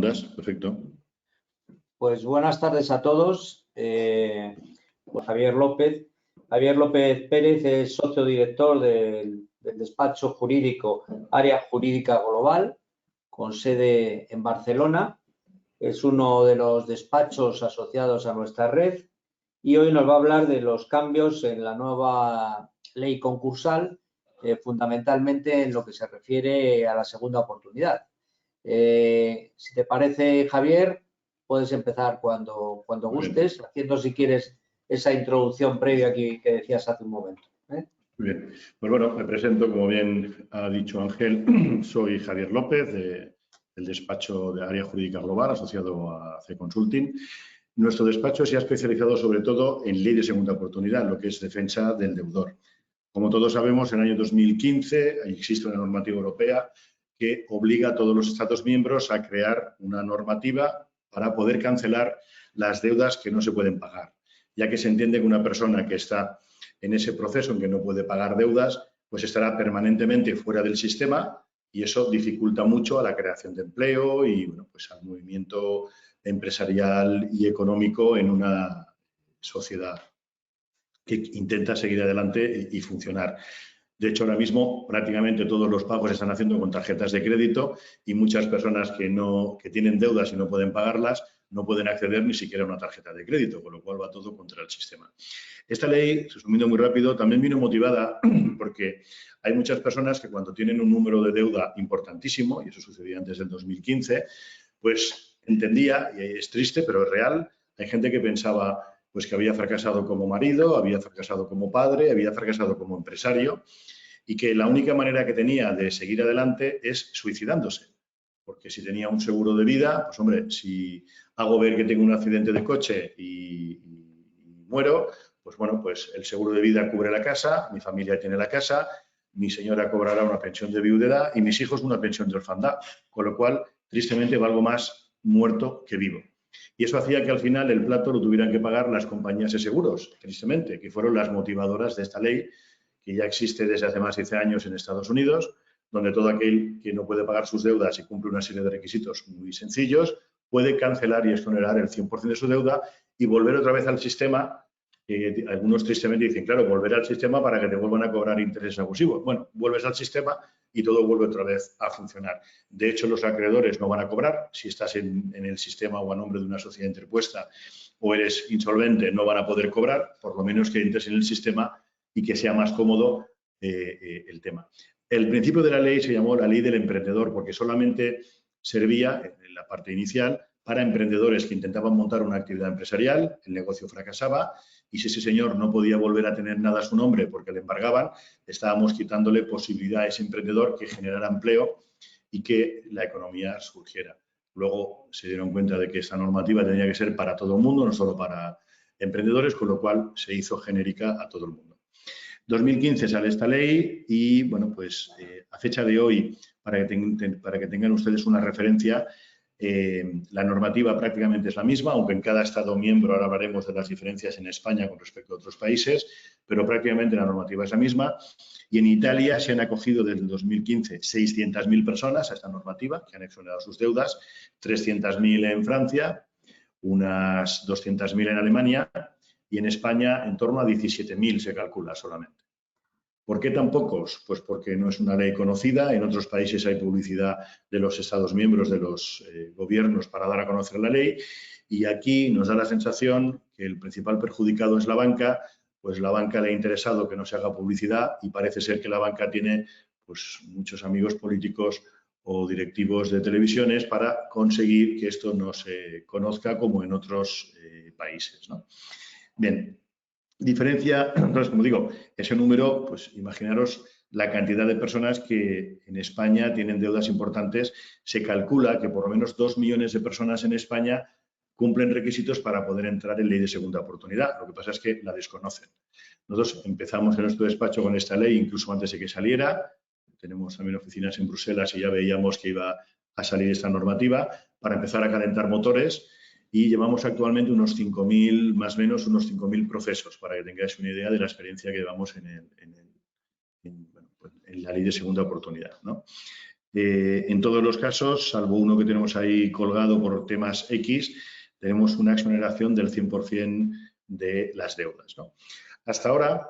Perfecto. Pues buenas tardes a todos. Javier López. Javier López Pérez es socio director del despacho jurídico Área Jurídica Global, con sede en Barcelona. Es uno de los despachos asociados a nuestra red y hoy nos va a hablar de los cambios en la nueva ley concursal, fundamentalmente en lo que se refiere a la segunda oportunidad. Si te parece, Javier, puedes empezar cuando gustes, haciendo, si quieres, esa introducción previa que decías hace un momento. Muy bien. Pues bueno, me presento, como bien ha dicho Ángel, soy Javier López, del despacho de Área Jurídica Global, asociado a C Consulting. Nuestro despacho se ha especializado sobre todo en ley de segunda oportunidad, lo que es defensa del deudor. Como todos sabemos, en el año 2015 existe una normativa europea que obliga a todos los Estados miembros a crear una normativa para poder cancelar las deudas que no se pueden pagar, ya que se entiende que una persona que está en ese proceso en que no puede pagar deudas, pues estará permanentemente fuera del sistema y eso dificulta mucho a la creación de empleo y bueno, pues al movimiento empresarial y económico en una sociedad que intenta seguir adelante y funcionar. De hecho, ahora mismo prácticamente todos los pagos se están haciendo con tarjetas de crédito y muchas personas que tienen deudas y no pueden pagarlas no pueden acceder ni siquiera a una tarjeta de crédito, con lo cual va todo contra el sistema. Esta ley, resumiendo muy rápido, también vino motivada porque hay muchas personas que cuando tienen un número de deuda importantísimo, y eso sucedía antes del 2015, pues entendía, y es triste pero es real, hay gente que pensaba pues que había fracasado como marido, había fracasado como padre, había fracasado como empresario y que la única manera que tenía de seguir adelante es suicidándose. Porque si tenía un seguro de vida, pues hombre, si hago ver que tengo un accidente de coche y muero, pues bueno, pues el seguro de vida cubre la casa, mi familia tiene la casa, mi señora cobrará una pensión de viudedad y mis hijos una pensión de orfandad. Con lo cual, tristemente, valgo más muerto que vivo. Y eso hacía que al final el plato lo tuvieran que pagar las compañías de seguros, tristemente, que fueron las motivadoras de esta ley, que ya existe desde hace más de 10 años en Estados Unidos, donde todo aquel que no puede pagar sus deudas y cumple una serie de requisitos muy sencillos, puede cancelar y exonerar el 100% de su deuda y volver otra vez al sistema. Algunos tristemente dicen, claro, volver al sistema para que te vuelvan a cobrar intereses abusivos. Bueno, vuelves al sistema y todo vuelve otra vez a funcionar. De hecho, los acreedores no van a cobrar. Si estás en el sistema o a nombre de una sociedad interpuesta o eres insolvente, no van a poder cobrar, por lo menos que entres en el sistema y que sea más cómodo el tema. El principio de la ley se llamó la ley del emprendedor porque solamente servía, en la parte inicial, para emprendedores que intentaban montar una actividad empresarial, el negocio fracasaba y si ese señor no podía volver a tener nada a su nombre porque le embargaban, estábamos quitándole posibilidad a ese emprendedor que generara empleo y que la economía surgiera. Luego se dieron cuenta de que esta normativa tenía que ser para todo el mundo, no solo para emprendedores, con lo cual se hizo genérica a todo el mundo. 2015 sale esta ley y, bueno, pues a fecha de hoy, para que tengan ustedes una referencia, la normativa prácticamente es la misma, aunque en cada Estado miembro, ahora hablaremos de las diferencias en España con respecto a otros países, pero prácticamente la normativa es la misma. Y en Italia se han acogido desde el 2015 600.000 personas a esta normativa, que han exonerado sus deudas, 300.000 en Francia, unas 200.000 en Alemania y en España en torno a 17.000 se calcula solamente. ¿Por qué tan pocos? Pues porque no es una ley conocida. En otros países hay publicidad de los Estados miembros, de los gobiernos para dar a conocer la ley y aquí nos da la sensación que el principal perjudicado es la banca, pues la banca le ha interesado que no se haga publicidad y parece ser que la banca tiene pues muchos amigos políticos o directivos de televisiones para conseguir que esto no se conozca como en otros países, ¿no? Bien, diferencia, entonces, como digo, ese número, pues imaginaros la cantidad de personas que en España tienen deudas importantes. Se calcula que por lo menos 2 millones de personas en España cumplen requisitos para poder entrar en ley de segunda oportunidad. Lo que pasa es que la desconocen. Nosotros empezamos en nuestro despacho con esta ley incluso antes de que saliera. Tenemos también oficinas en Bruselas y ya veíamos que iba a salir esta normativa para empezar a calentar motores. Y llevamos actualmente unos 5.000, más o menos unos 5.000 procesos, para que tengáis una idea de la experiencia que llevamos en la ley de segunda oportunidad, ¿no? En todos los casos, salvo uno que tenemos ahí colgado por temas X, tenemos una exoneración del 100% de las deudas, ¿no? Hasta ahora,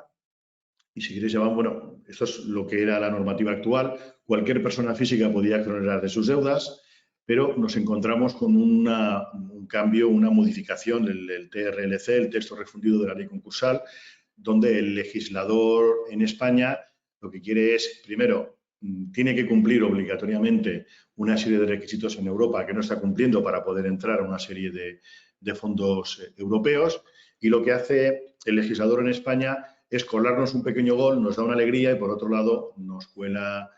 y si queréis llamar, bueno, esto es lo que era la normativa actual, cualquier persona física podía exonerar de sus deudas, pero nos encontramos con un cambio, una modificación, el TRLC, el texto refundido de la ley concursal, donde el legislador en España lo que quiere es, primero, tiene que cumplir obligatoriamente una serie de requisitos en Europa que no está cumpliendo para poder entrar a una serie de fondos europeos, y lo que hace el legislador en España es colarnos un pequeño gol, nos da una alegría y, por otro lado, nos cuela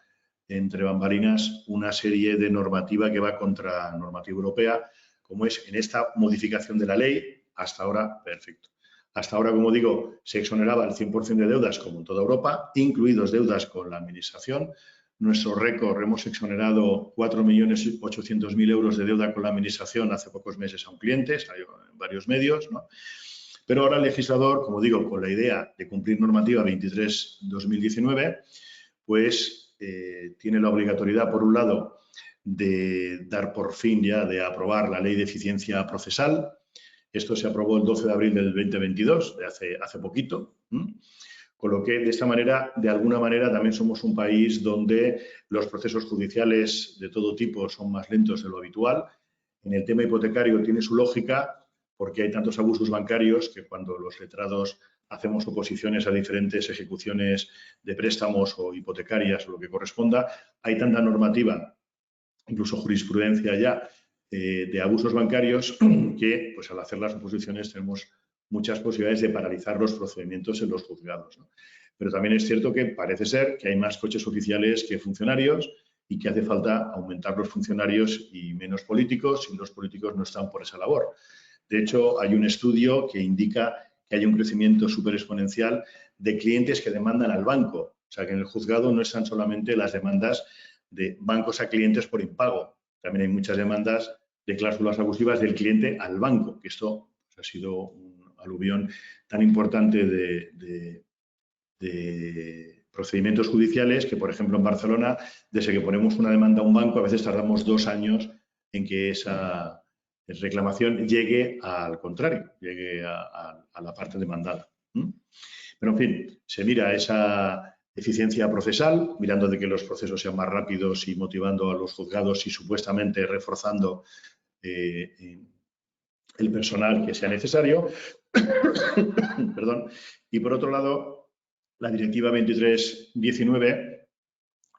entre bambalinas una serie de normativa que va contra normativa europea, como es en esta modificación de la ley. Hasta ahora, perfecto. Hasta ahora, como digo, se exoneraba el 100% de deudas, como en toda Europa, incluidos deudas con la Administración. Nuestro récord, hemos exonerado 4.800.000 euros de deuda con la Administración hace pocos meses a un cliente, salió en varios medios, ¿no? Pero ahora el legislador, como digo, con la idea de cumplir normativa 23/2019, pues tiene la obligatoriedad, por un lado, de dar por fin ya de aprobar la Ley de Eficiencia Procesal. Esto se aprobó el 12 de abril del 2022, de hace poquito. Con lo que, de esta manera, de alguna manera, también somos un país donde los procesos judiciales de todo tipo son más lentos de lo habitual. En el tema hipotecario tiene su lógica, porque hay tantos abusos bancarios que cuando los letrados hacemos oposiciones a diferentes ejecuciones de préstamos o hipotecarias o lo que corresponda, hay tanta normativa, incluso jurisprudencia ya, de abusos bancarios, que pues al hacer las oposiciones tenemos muchas posibilidades de paralizar los procedimientos en los juzgados, ¿no? Pero también es cierto que parece ser que hay más coches oficiales que funcionarios y que hace falta aumentar los funcionarios y menos políticos, y los políticos no están por esa labor. De hecho, hay un estudio que indica que hay un crecimiento súper exponencial de clientes que demandan al banco. O sea, que en el juzgado no están solamente las demandas de bancos a clientes por impago. También hay muchas demandas de cláusulas abusivas del cliente al banco, que esto pues, ha sido un aluvión tan importante de procedimientos judiciales que, por ejemplo, en Barcelona, desde que ponemos una demanda a un banco, a veces tardamos 2 años en que esa reclamación llegue al contrario, llegue a la parte demandada. Pero, en fin, se mira esa eficiencia procesal, mirando de que los procesos sean más rápidos y motivando a los juzgados y supuestamente reforzando el personal que sea necesario. Perdón. Y, por otro lado, la Directiva 23/19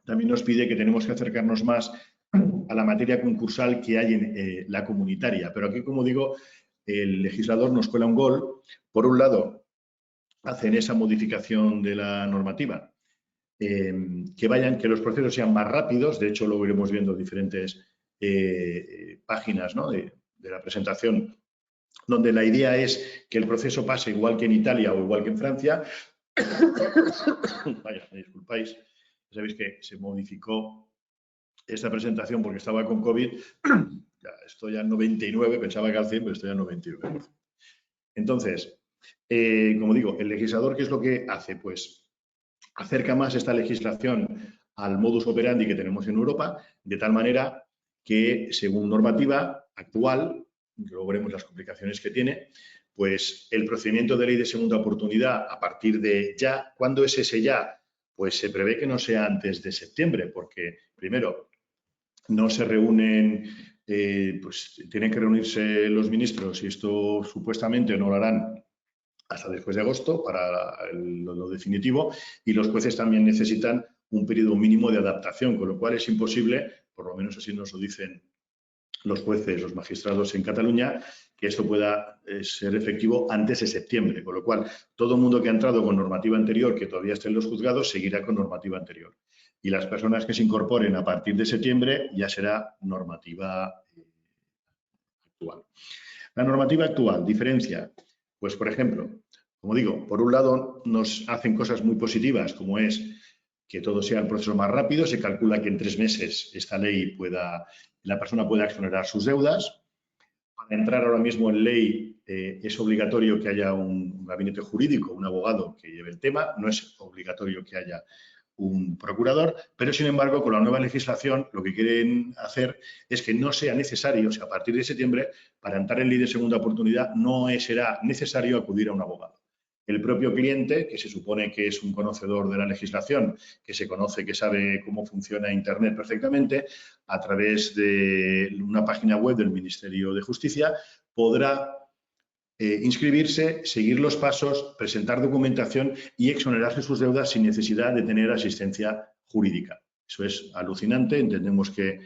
también nos pide que tenemos que acercarnos más a la materia concursal que hay en la comunitaria. Pero aquí, como digo, el legislador nos cuela un gol. Por un lado, hacen esa modificación de la normativa, que los procesos sean más rápidos. De hecho, lo iremos viendo en diferentes páginas, ¿no?, de la presentación, donde la idea es que el proceso pase igual que en Italia o igual que en Francia. Vaya, me disculpáis, sabéis que se modificó esta presentación porque estaba con COVID. Ya estoy al 99, pensaba que al 100, pero estoy al 99. Entonces, como digo, el legislador, ¿qué es lo que hace? Pues acerca más esta legislación al modus operandi que tenemos en Europa, de tal manera que, según normativa actual, luego veremos las complicaciones que tiene, pues el procedimiento de ley de segunda oportunidad a partir de ya. ¿Cuándo es ese ya? Pues se prevé que no sea antes de septiembre, porque, primero, no se reúnen, pues tienen que reunirse los ministros y esto supuestamente no lo harán hasta después de agosto para lo definitivo, y los jueces también necesitan un periodo mínimo de adaptación, con lo cual es imposible, por lo menos así nos lo dicen los jueces, los magistrados en Cataluña, que esto pueda ser efectivo antes de septiembre, con lo cual todo el mundo que ha entrado con normativa anterior, que todavía está en los juzgados, seguirá con normativa anterior. Y las personas que se incorporen a partir de septiembre ya será normativa actual. La normativa actual, diferencia, pues, por ejemplo, como digo, por un lado nos hacen cosas muy positivas, como es que todo sea el proceso más rápido. Se calcula que en 3 meses esta ley la persona pueda exonerar sus deudas. Para entrar ahora mismo en ley es obligatorio que haya un gabinete jurídico, un abogado que lleve el tema. No es obligatorio que haya un procurador, pero sin embargo con la nueva legislación lo que quieren hacer es que no sea necesario, o sea, a partir de septiembre, para entrar en ley de segunda oportunidad no será necesario acudir a un abogado. El propio cliente, que se supone que es un conocedor de la legislación, que se conoce, que sabe cómo funciona Internet perfectamente, a través de una página web del Ministerio de Justicia, podrá inscribirse, seguir los pasos, presentar documentación y exonerarse sus deudas sin necesidad de tener asistencia jurídica. Eso es alucinante. Entendemos que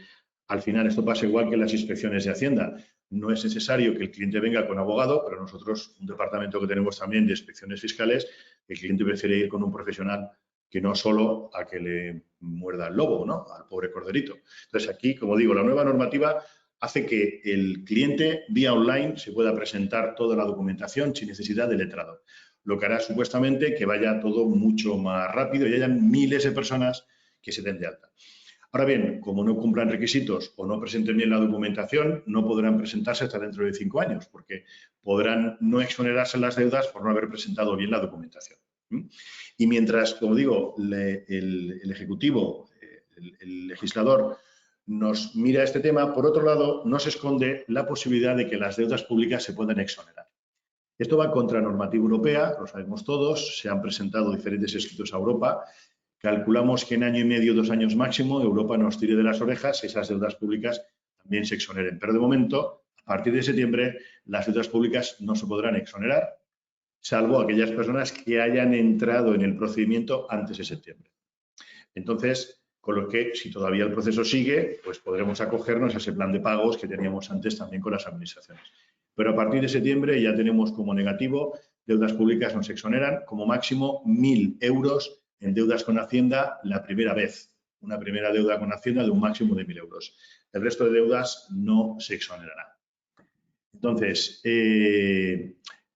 al final esto pasa igual que en las inspecciones de Hacienda. No es necesario que el cliente venga con abogado, pero nosotros, un departamento que tenemos también de inspecciones fiscales, el cliente prefiere ir con un profesional que no solo a que le muerda el lobo, ¿no? Al pobre corderito. Entonces, aquí, como digo, la nueva normativa hace que el cliente vía online se pueda presentar toda la documentación sin necesidad de letrado, lo que hará supuestamente que vaya todo mucho más rápido y hayan miles de personas que se den de alta. Ahora bien, como no cumplan requisitos o no presenten bien la documentación, no podrán presentarse hasta dentro de 5 años, porque podrán no exonerarse las deudas por no haber presentado bien la documentación. Y mientras, como digo, el Ejecutivo, el legislador, nos mira este tema, por otro lado, no se esconde la posibilidad de que las deudas públicas se puedan exonerar. Esto va contra normativa europea, lo sabemos todos, se han presentado diferentes escritos a Europa. Calculamos que en año y medio, 2 años máximo, Europa nos tire de las orejas y esas deudas públicas también se exoneren. Pero de momento, a partir de septiembre, las deudas públicas no se podrán exonerar, salvo aquellas personas que hayan entrado en el procedimiento antes de septiembre. Entonces, con lo que, si todavía el proceso sigue, pues podremos acogernos a ese plan de pagos que teníamos antes también con las administraciones. Pero a partir de septiembre ya tenemos como negativo, deudas públicas nos exoneran como máximo 1.000 euros en deudas con Hacienda la primera vez. Una primera deuda con Hacienda de un máximo de 1.000 euros. El resto de deudas no se exonerarán. Entonces,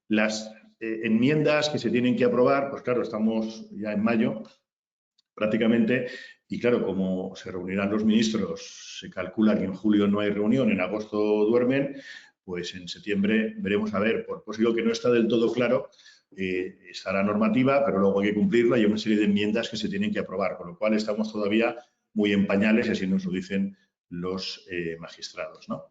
las enmiendas que se tienen que aprobar, pues claro, estamos ya en mayo prácticamente, y claro, como se reunirán los ministros, se calcula que en julio no hay reunión, en agosto duermen, pues en septiembre veremos a ver, por eso digo que no está del todo claro, está la normativa, pero luego hay que cumplirla y hay una serie de enmiendas que se tienen que aprobar, con lo cual estamos todavía muy en pañales, y así nos lo dicen los magistrados, ¿no?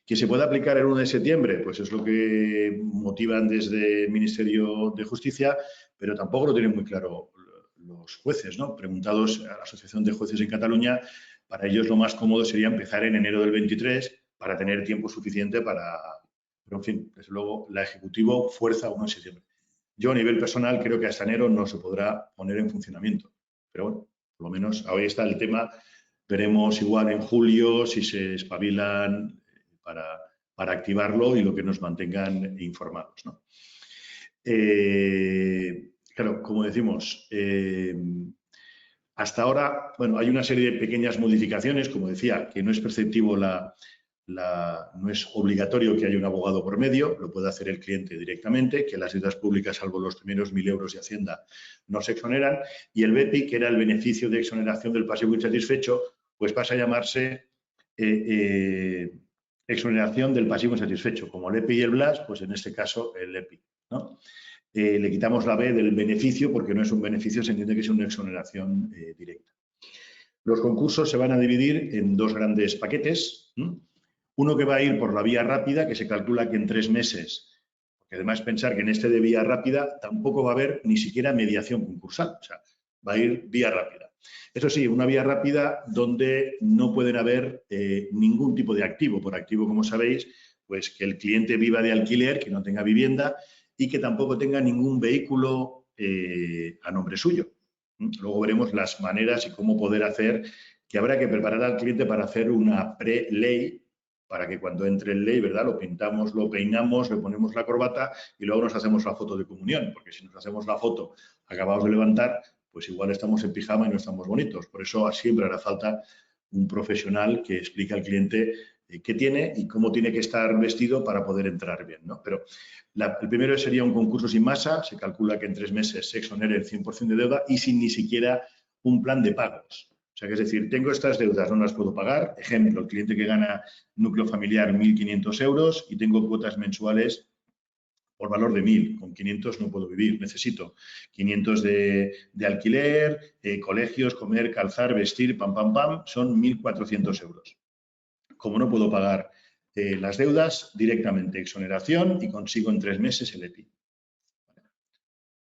¿Que se pueda aplicar el 1 de septiembre? Pues es lo que motivan desde el Ministerio de Justicia, pero tampoco lo tienen muy claro los jueces, ¿no? Preguntados a la Asociación de Jueces en Cataluña, para ellos lo más cómodo sería empezar en enero del 23 para tener tiempo suficiente para... Pero, en fin, desde luego, la Ejecutivo fuerza 1 de septiembre. Yo, a nivel personal, creo que hasta enero no se podrá poner en funcionamiento. Pero bueno, por lo menos ahí está el tema. Veremos igual en julio si se espabilan para activarlo y lo que nos mantengan informados, ¿no? Claro, como decimos, hasta ahora, bueno, hay una serie de pequeñas modificaciones, como decía, que no es perceptivo no es obligatorio que haya un abogado por medio, lo puede hacer el cliente directamente, que las deudas públicas, salvo los primeros 1.000 euros de Hacienda, no se exoneran, y el BEPI, que era el beneficio de exoneración del pasivo insatisfecho, pues pasa a llamarse exoneración del pasivo insatisfecho, como el EPI y el BLAS, pues en este caso el EPI, ¿no? Le quitamos la B del beneficio porque no es un beneficio, se entiende que es una exoneración directa. Los concursos se van a dividir en 2 grandes paquetes. Uno que va a ir por la vía rápida, que se calcula que en 3 meses, porque además pensar que en este de vía rápida tampoco va a haber ni siquiera mediación concursal, o sea, va a ir vía rápida. Eso sí, una vía rápida donde no pueden haber ningún tipo de activo. Por activo, como sabéis, pues que el cliente viva de alquiler, que no tenga vivienda y que tampoco tenga ningún vehículo a nombre suyo. Luego veremos las maneras y cómo poder hacer, que habrá que preparar al cliente para hacer una pre-ley, para que cuando entre en ley, ¿verdad? Lo pintamos, lo peinamos, le ponemos la corbata y luego nos hacemos la foto de comunión, porque si nos hacemos la foto acabados de levantar, pues igual estamos en pijama y no estamos bonitos. Por eso siempre hará falta un profesional que explique al cliente qué tiene y cómo tiene que estar vestido para poder entrar bien, ¿no? Pero el primero sería un concurso sin masa, se calcula que en 3 meses se exonere el 100% de deuda y sin ni siquiera un plan de pagos. O sea, que es decir, tengo estas deudas, no las puedo pagar. Ejemplo, el cliente que gana núcleo familiar 1.500 euros y tengo cuotas mensuales por valor de 1.000. Con 500 no puedo vivir, necesito 500 de alquiler, colegios, comer, calzar, vestir, pam, pam, pam, son 1.400 euros. Como no puedo pagar las deudas, directamente exoneración y consigo en 3 meses el EPI.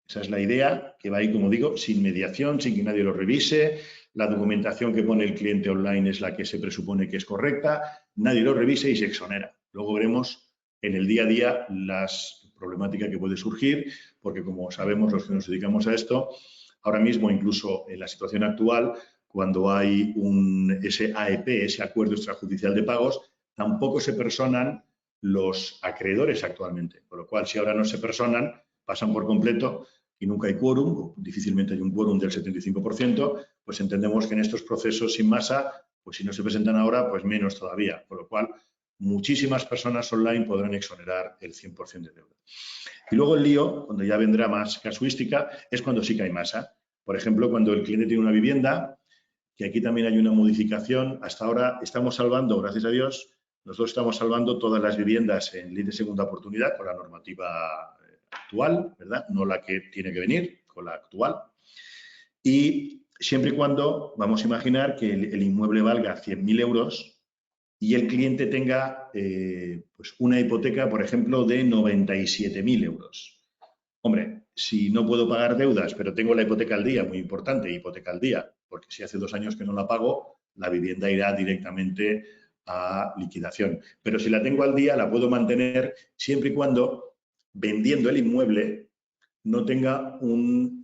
Esa es la idea, que va ahí, como digo, sin mediación, sin que nadie lo revise. La documentación que pone el cliente online es la que se presupone que es correcta, nadie lo revise y se exonera. Luego veremos en el día a día las problemáticas que puede surgir, porque como sabemos los que nos dedicamos a esto, ahora mismo incluso en la situación actual, cuando hay ese AEP, ese acuerdo extrajudicial de pagos, tampoco se personan los acreedores actualmente. Con lo cual, si ahora no se personan, pasan por completo y nunca hay quórum, o difícilmente hay un quórum del 75%, pues entendemos que en estos procesos sin masa, pues si no se presentan ahora, pues menos todavía. Con lo cual, muchísimas personas online podrán exonerar el 100% de deuda. Y luego el lío, cuando ya vendrá más casuística, es cuando sí que hay masa. Por ejemplo, cuando el cliente tiene una vivienda, que aquí también hay una modificación. Hasta ahora estamos salvando, gracias a Dios, nosotros estamos salvando todas las viviendas en ley de segunda oportunidad con la normativa actual, ¿verdad? No la que tiene que venir, con la actual. Y siempre y cuando, vamos a imaginar que el inmueble valga 100.000 euros y el cliente tenga pues una hipoteca, por ejemplo, de 97.000 euros. Hombre, si no puedo pagar deudas, pero tengo la hipoteca al día, muy importante, hipoteca al día, porque si hace 2 años que no la pago, la vivienda irá directamente a liquidación. Pero si la tengo al día, la puedo mantener siempre y cuando, vendiendo el inmueble, no tenga un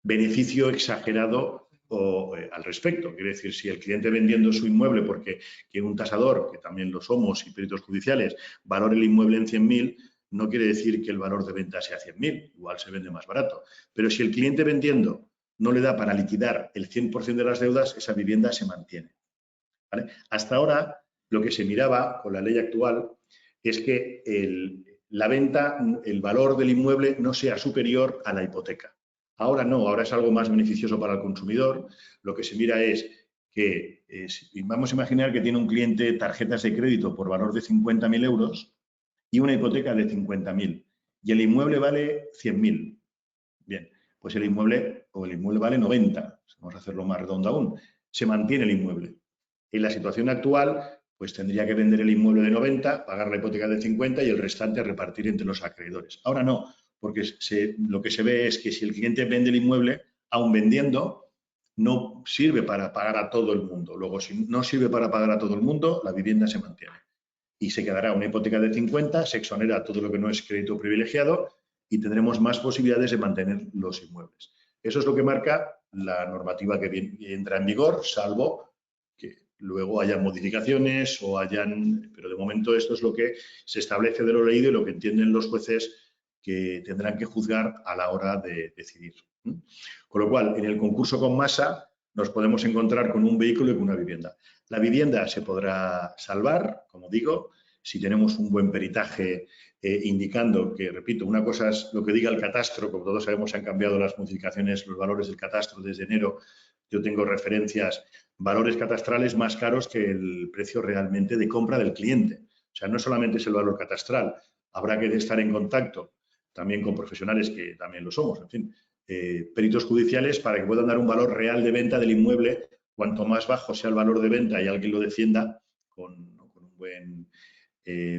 beneficio exagerado al respecto. Quiere decir, si el cliente vendiendo su inmueble porque quiere un tasador, que también lo somos, y peritos judiciales, valore el inmueble en 100.000, no quiere decir que el valor de venta sea 100.000, igual se vende más barato. Pero si el cliente vendiendo no le da para liquidar el 100% de las deudas, esa vivienda se mantiene. ¿Vale? Hasta ahora, lo que se miraba con la ley actual es que la venta, el valor del inmueble no sea superior a la hipoteca. Ahora no, ahora es algo más beneficioso para el consumidor. Lo que se mira es que, vamos a imaginar que tiene un cliente tarjetas de crédito por valor de 50.000 euros y una hipoteca de 50.000 y el inmueble vale 100.000. Bien, pues el inmueble vale 90, vamos a hacerlo más redondo aún, se mantiene el inmueble. En la situación actual, pues tendría que vender el inmueble de 90, pagar la hipoteca de 50 y el restante repartir entre los acreedores. Ahora no, porque lo que se ve es que si el cliente vende el inmueble, aun vendiendo, no sirve para pagar a todo el mundo. Luego, si no sirve para pagar a todo el mundo, la vivienda se mantiene. Y se quedará una hipoteca de 50, se exonera todo lo que no es crédito privilegiado y tendremos más posibilidades de mantener los inmuebles. Eso es lo que marca la normativa que entra en vigor, salvo que luego haya modificaciones o pero de momento esto es lo que se establece de lo leído y lo que entienden los jueces que tendrán que juzgar a la hora de decidir. Con lo cual, en el concurso con masa nos podemos encontrar con un vehículo y con una vivienda. La vivienda se podrá salvar, como digo, si tenemos un buen peritaje indicando que, repito, una cosa es lo que diga el catastro, como todos sabemos han cambiado las modificaciones, los valores del catastro desde enero. Yo tengo referencias, valores catastrales más caros que el precio realmente de compra del cliente. O sea, no solamente es el valor catastral, habrá que estar en contacto también con profesionales que también lo somos, en fin, peritos judiciales para que puedan dar un valor real de venta del inmueble. Cuanto más bajo sea el valor de venta y alguien lo defienda con un buen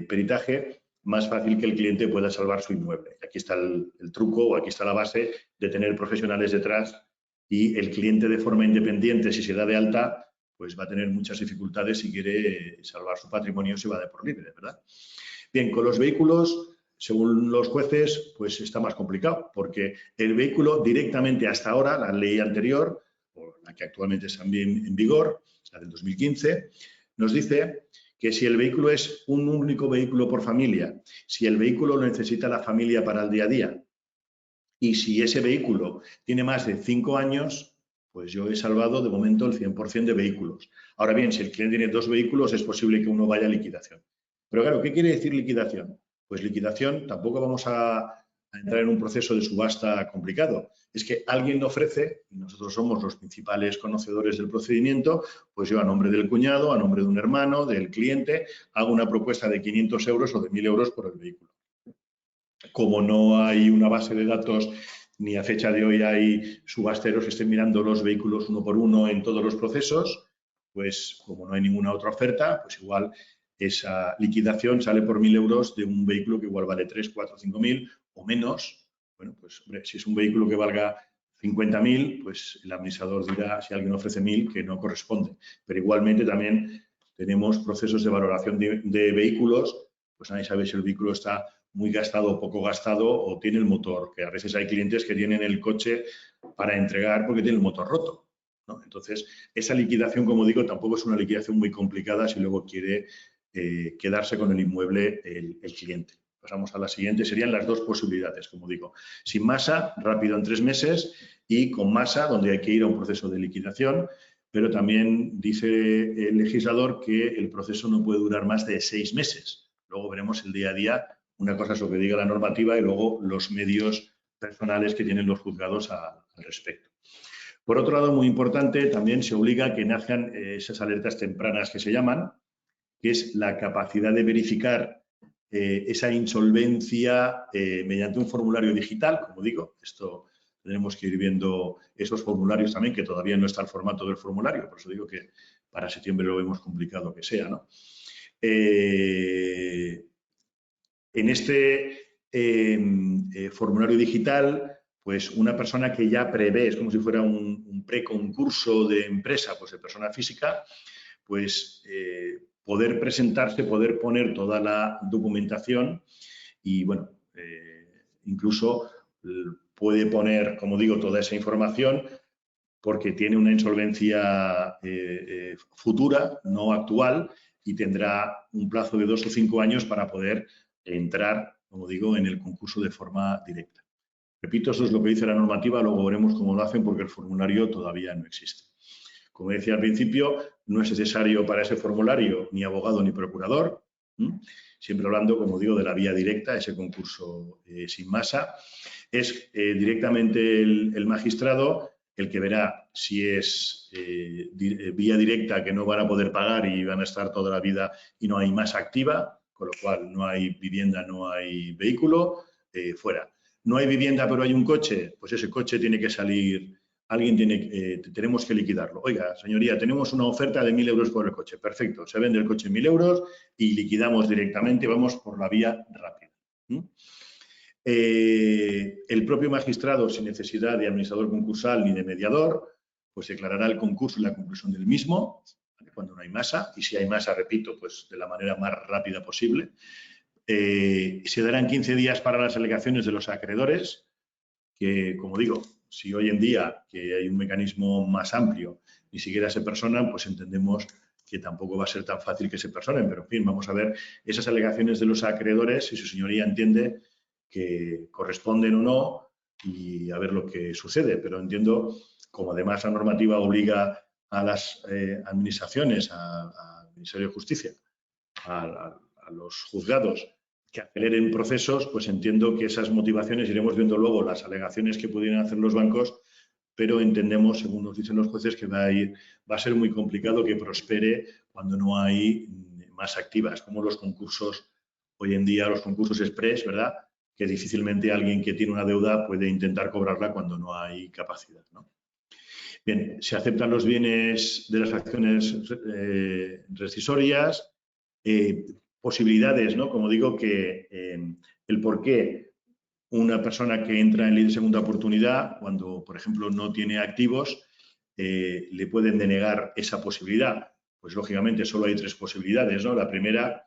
peritaje, más fácil que el cliente pueda salvar su inmueble. Aquí está el truco o aquí está la base de tener profesionales detrás y el cliente de forma independiente, si se da de alta, pues va a tener muchas dificultades si quiere salvar su patrimonio, se va de por libre, ¿verdad? Bien, con los vehículos, según los jueces, pues está más complicado, porque el vehículo directamente hasta ahora, la ley anterior, o la que actualmente está también en vigor, la del 2015, nos dice que si el vehículo es un único vehículo por familia, si el vehículo lo necesita la familia para el día a día y si ese vehículo tiene más de 5 años, pues yo he salvado de momento el 100% de vehículos. Ahora bien, si el cliente tiene 2 vehículos, es posible que uno vaya a liquidación. Pero claro, ¿qué quiere decir liquidación? Pues liquidación, tampoco vamos a entrar en un proceso de subasta complicado. Es que alguien lo ofrece, y nosotros somos los principales conocedores del procedimiento, pues yo a nombre del cuñado, a nombre de un hermano, del cliente, hago una propuesta de 500 euros o de 1.000 euros por el vehículo. como no hay una base de datos ni a fecha de hoy hay subasteros que estén mirando los vehículos uno por uno en todos los procesos, pues como no hay ninguna otra oferta, pues igual esa liquidación sale por 1.000 euros de un vehículo que igual vale 3, 4, 5.000 o menos. Bueno, pues hombre, si es un vehículo que valga 50.000, pues el administrador dirá, si alguien ofrece 1.000, que no corresponde. Pero igualmente también tenemos procesos de valoración de vehículos, pues nadie sabe si el vehículo está muy gastado o poco gastado o tiene el motor, que a veces hay clientes que tienen el coche para entregar porque tiene el motor roto, ¿no? Entonces, esa liquidación, como digo, tampoco es una liquidación muy complicada si luego quiere quedarse con el inmueble el cliente. Pasamos a la siguiente, serían las dos posibilidades, como digo. Sin masa, rápido en 3 meses, y con masa, donde hay que ir a un proceso de liquidación, pero también dice el legislador que el proceso no puede durar más de 6 meses. Luego veremos el día a día. Una cosa es lo que diga la normativa y luego los medios personales que tienen los juzgados al respecto. Por otro lado, muy importante, también se obliga a que nazcan esas alertas tempranas que se llaman, que es la capacidad de verificar esa insolvencia mediante un formulario digital. Como digo, esto tenemos que ir viendo esos formularios también, que todavía no está el formato del formulario, por eso digo que para septiembre lo vemos complicado que sea, ¿no? En este formulario digital, pues una persona que ya prevé, es como si fuera un preconcurso de empresa, pues de persona física, pues poder presentarse, poder poner toda la documentación y, bueno, incluso puede poner, como digo, toda esa información porque tiene una insolvencia futura, no actual, y tendrá un plazo de 2 o 5 años para poder entrar, como digo, en el concurso de forma directa. Repito, eso es lo que dice la normativa, luego veremos cómo lo hacen porque el formulario todavía no existe. Como decía al principio, no es necesario para ese formulario ni abogado ni procurador, siempre hablando, como digo, de la vía directa, ese concurso sin masa. Es directamente el magistrado el que verá si es vía directa, que no van a poder pagar y van a estar toda la vida y no hay masa activa, con lo cual no hay vivienda, no hay vehículo, fuera. No hay vivienda, pero hay un coche, pues ese coche tiene que salir, tenemos que liquidarlo. Oiga, señoría, tenemos una oferta de 1.000 euros por el coche. Perfecto, se vende el coche en 1.000 euros y liquidamos directamente, vamos por la vía rápida. El propio magistrado, sin necesidad de administrador concursal ni de mediador, pues declarará el concurso y la conclusión del mismo, cuando no hay masa, y si hay masa, repito, pues de la manera más rápida posible. Se darán 15 días para las alegaciones de los acreedores, que, como digo, si hoy en día que hay un mecanismo más amplio ni siquiera se personan, pues entendemos que tampoco va a ser tan fácil que se personen. Pero, en fin, vamos a ver esas alegaciones de los acreedores, si su señoría entiende que corresponden o no y a ver lo que sucede. Pero entiendo, como además la normativa obliga a las administraciones, al Ministerio de Justicia, a los juzgados, que aceleren procesos, pues entiendo que esas motivaciones, iremos viendo luego las alegaciones que pudieran hacer los bancos, pero entendemos, según nos dicen los jueces, que va a ser muy complicado que prospere cuando no hay más activas, como los concursos hoy en día, los concursos express, ¿verdad?, que difícilmente alguien que tiene una deuda puede intentar cobrarla cuando no hay capacidad, ¿no? Bien, se aceptan los bienes de las acciones rescisorias, posibilidades, ¿no? Como digo, que el por qué una persona que entra en ley de segunda oportunidad, cuando, por ejemplo, no tiene activos, le pueden denegar esa posibilidad. Pues, lógicamente, solo hay 3 posibilidades, ¿no? La primera,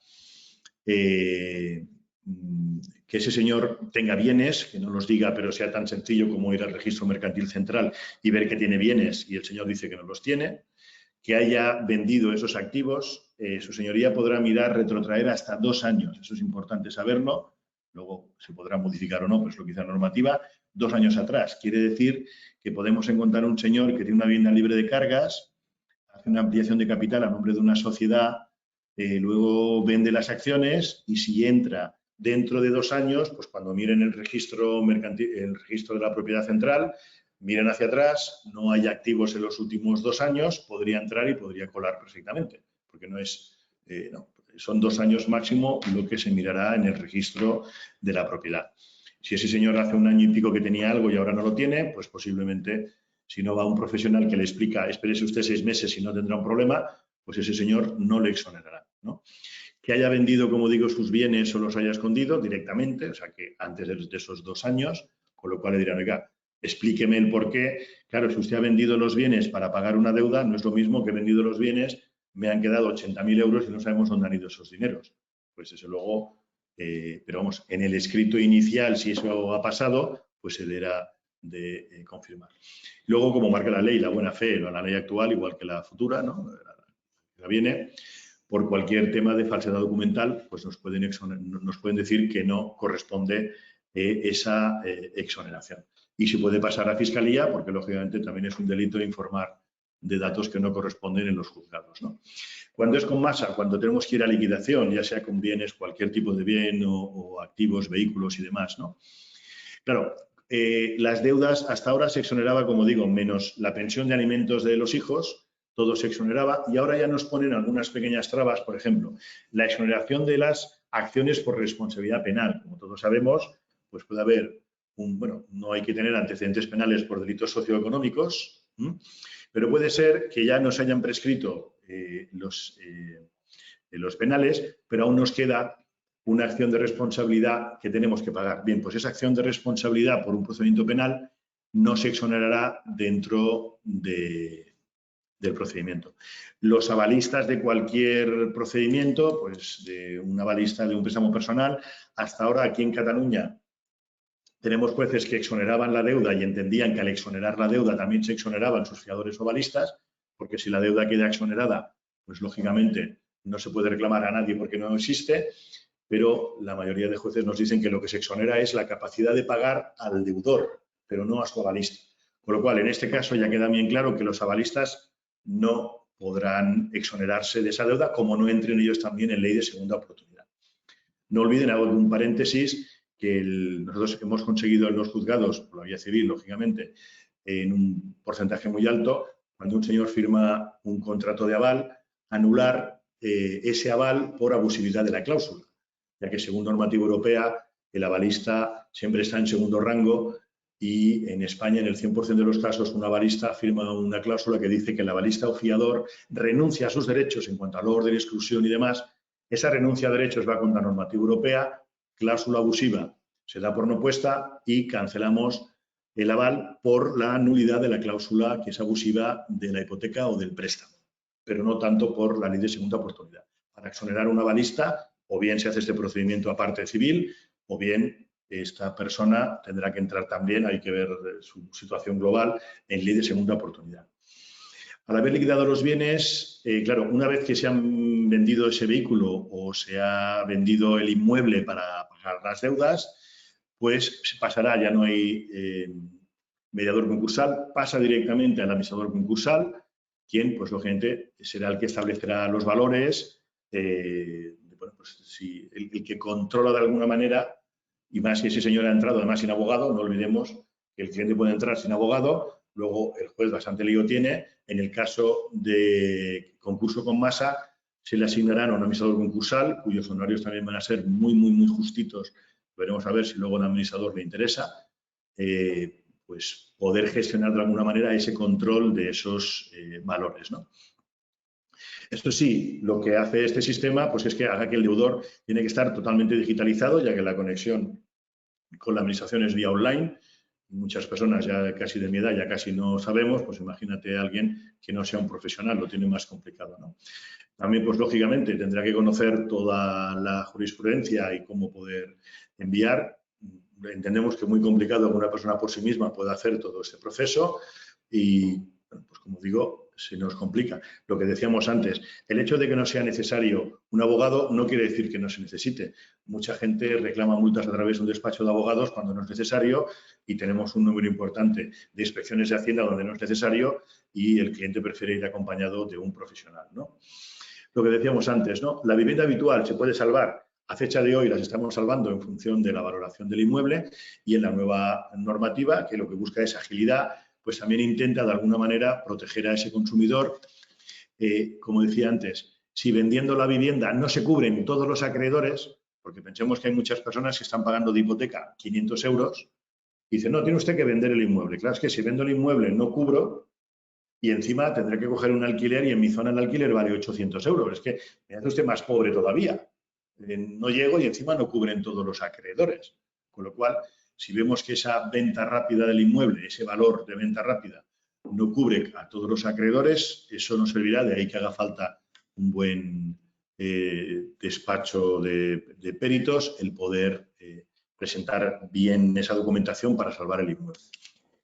que ese señor tenga bienes, que no los diga, pero sea tan sencillo como ir al registro mercantil central y ver que tiene bienes y el señor dice que no los tiene, que haya vendido esos activos, su señoría podrá mirar retrotraer hasta 2 años. Eso es importante saberlo. Luego se podrá modificar o no, pero es lo que dice la normativa. 2 años atrás. Quiere decir que podemos encontrar un señor que tiene una vivienda libre de cargas, hace una ampliación de capital a nombre de una sociedad, luego vende las acciones y si entra dentro de 2 años, pues cuando miren el registro mercantil, el registro de la propiedad central, miren hacia atrás, no hay activos en los últimos 2 años, podría entrar y podría colar perfectamente, porque no es, no, son 2 años máximo lo que se mirará en el registro de la propiedad. Si ese señor hace 1 año y pico que tenía algo y ahora no lo tiene, pues posiblemente, si no va a un profesional que le explica, espérese usted 6 meses y no tendrá un problema, pues ese señor no le exonerará, ¿no? Que haya vendido, como digo, sus bienes o los haya escondido directamente, o sea, que antes de esos 2 años, con lo cual le dirán, oiga, explíqueme el por qué. Claro, si usted ha vendido los bienes para pagar una deuda, no es lo mismo que he vendido los bienes, me han quedado 80.000 euros y no sabemos dónde han ido esos dineros. Pues desde luego, pero vamos, en el escrito inicial, si eso ha pasado, pues se deberá de confirmar. Luego, como marca la ley, la buena fe, la ley actual, igual que la futura, ¿no? La viene, por cualquier tema de falsedad documental, pues nos pueden decir que no corresponde esa exoneración. Y se puede pasar a Fiscalía, porque lógicamente también es un delito informar de datos que no corresponden en los juzgados, ¿no? Cuando es con masa, cuando tenemos que ir a liquidación, ya sea con bienes, cualquier tipo de bien o activos, vehículos y demás, ¿no? Claro, las deudas hasta ahora se exoneraba, como digo, menos la pensión de alimentos de los hijos, todo se exoneraba y ahora ya nos ponen algunas pequeñas trabas, por ejemplo, la exoneración de las acciones por responsabilidad penal. Como todos sabemos, pues puede haber bueno, no hay que tener antecedentes penales por delitos socioeconómicos, pero puede ser que ya nos hayan prescrito los penales, pero aún nos queda una acción de responsabilidad que tenemos que pagar. Bien, pues esa acción de responsabilidad por un procedimiento penal no se exonerará dentro del procedimiento. Los avalistas de cualquier procedimiento, pues de un avalista de un préstamo personal, hasta ahora aquí en Cataluña tenemos jueces que exoneraban la deuda y entendían que al exonerar la deuda también se exoneraban sus fiadores o avalistas, porque si la deuda queda exonerada, pues lógicamente no se puede reclamar a nadie porque no existe, pero la mayoría de jueces nos dicen que lo que se exonera es la capacidad de pagar al deudor, pero no a su avalista. Con lo cual, en este caso ya queda bien claro que los avalistas no podrán exonerarse de esa deuda, como no entren ellos también en ley de segunda oportunidad. No olviden, hago un paréntesis, que nosotros hemos conseguido en los juzgados, por la vía civil, lógicamente, en un porcentaje muy alto, cuando un señor firma un contrato de aval, anular ese aval por abusividad de la cláusula, ya que según normativa europea, el avalista siempre está en segundo rango y en España, en el 100% de los casos, un avalista firma una cláusula que dice que el avalista o fiador renuncia a sus derechos en cuanto al orden, exclusión y demás. Esa renuncia a derechos va contra la normativa europea, cláusula abusiva se da por no puesta y cancelamos el aval por la nulidad de la cláusula que es abusiva de la hipoteca o del préstamo, pero no tanto por la ley de segunda oportunidad. Para exonerar a un avalista, o bien se hace este procedimiento aparte civil, o bien esta persona tendrá que entrar también, hay que ver su situación global, en ley de segunda oportunidad. Al haber liquidado los bienes, claro, una vez que se han vendido ese vehículo o se ha vendido el inmueble para pagar las deudas, pues se pasará, ya no hay mediador concursal, pasa directamente al administrador concursal, quien, pues lógicamente, será el que establecerá los valores, bueno, pues si el que controla de alguna manera, y más si ese señor ha entrado además sin abogado, no olvidemos que el cliente puede entrar sin abogado, luego el juez bastante lío tiene. En el caso de concurso con masa, se le asignarán a un administrador concursal, cuyos honorarios también van a ser muy, muy, muy justitos. Veremos a ver si luego a un administrador le interesa, pues poder gestionar de alguna manera ese control de esos valores, ¿no? Esto sí, lo que hace este sistema pues es que haga que el deudor tiene que estar totalmente digitalizado, ya que la conexión con la administración es vía online. Muchas personas ya casi de mi edad ya casi no sabemos, pues imagínate a alguien que no sea un profesional, lo tiene más complicado, ¿no? También, pues lógicamente, tendrá que conocer toda la jurisprudencia y cómo poder enviar. Entendemos que es muy complicado que una persona por sí misma pueda hacer todo este proceso y, bueno, pues como digo, se nos complica. Lo que decíamos antes, el hecho de que no sea necesario un abogado no quiere decir que no se necesite. Mucha gente reclama multas a través de un despacho de abogados cuando no es necesario y tenemos un número importante de inspecciones de Hacienda donde no es necesario y el cliente prefiere ir acompañado de un profesional, ¿no? Lo que decíamos antes, ¿no? La vivienda habitual se puede salvar. A fecha de hoy las estamos salvando en función de la valoración del inmueble y en la nueva normativa, que lo que busca es agilidad, pues también intenta de alguna manera proteger a ese consumidor. Como decía antes, si vendiendo la vivienda no se cubren todos los acreedores, porque pensemos que hay muchas personas que están pagando de hipoteca 500 euros, y dicen, no, tiene usted que vender el inmueble. Claro, es que si vendo el inmueble no cubro y encima tendré que coger un alquiler y en mi zona el alquiler vale 800 euros. Es que me hace usted más pobre todavía. No llego y encima no cubren todos los acreedores. Con lo cual, si vemos que esa venta rápida del inmueble, ese valor de venta rápida, no cubre a todos los acreedores, eso nos servirá, de ahí que haga falta un buen despacho de peritos, el poder presentar bien esa documentación para salvar el inmueble.